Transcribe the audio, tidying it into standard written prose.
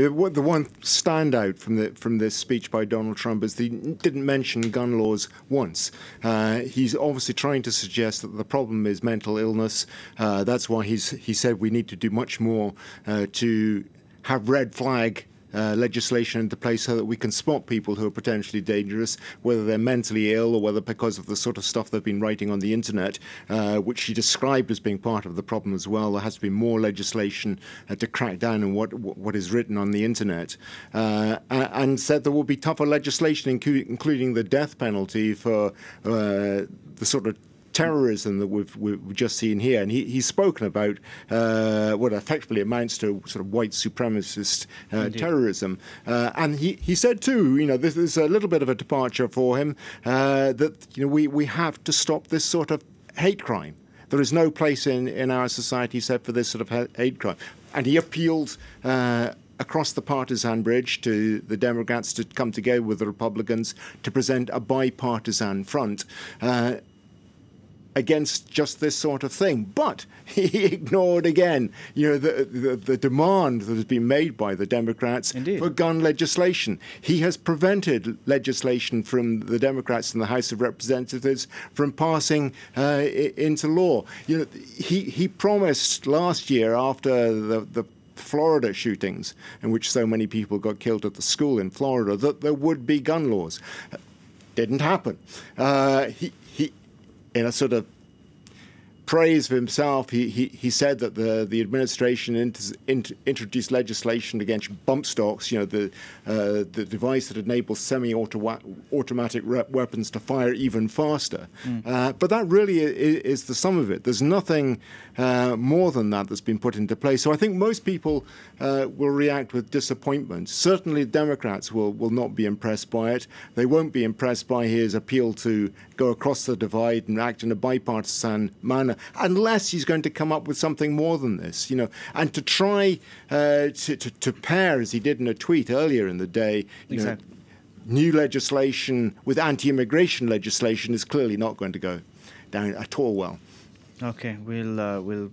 mean, the one standout from this speech by Donald Trump is he didn't mention gun laws once. He's obviously trying to suggest that the problem is mental illness. That's why he said we need to do much more to have red flag legislation into place so that we can spot people who are potentially dangerous, whether they're mentally ill or whether because of the sort of stuff they've been writing on the internet, which she described as being part of the problem as well. There has to be more legislation to crack down on what is written on the internet, and said there will be tougher legislation, including the death penalty for the sort of terrorism that we've just seen here. And he's spoken about what effectively amounts to sort of white supremacist terrorism. And he said too, this is a little bit of a departure for him, that we have to stop this sort of hate crime. There is no place in our society, he said, for this sort of hate crime. And he appealed across the partisan bridge to the Democrats to come together with the Republicans to present a bipartisan front against just this sort of thing. But he ignored again, the demand that has been made by the Democrats for gun legislation. He has prevented legislation from the Democrats in the House of Representatives from passing into law. He promised last year, after the Florida shootings, in which so many people got killed at the school in Florida, that there would be gun laws. Didn't happen. In a sort of praise of himself, he said that the administration introduced legislation against bump stocks, the device that enables semi-automatic weapons to fire even faster. But that really is the sum of it. There's nothing more than that that's been put into place. So I think most people will react with disappointment. Certainly Democrats will not be impressed by it. They won't be impressed by his appeal to go across the divide and act in a bipartisan manner, unless he's going to come up with something more than this, and to try to pair, as he did in a tweet earlier in the day, new legislation with anti-immigration legislation is clearly not going to go down at all well. Okay, we'll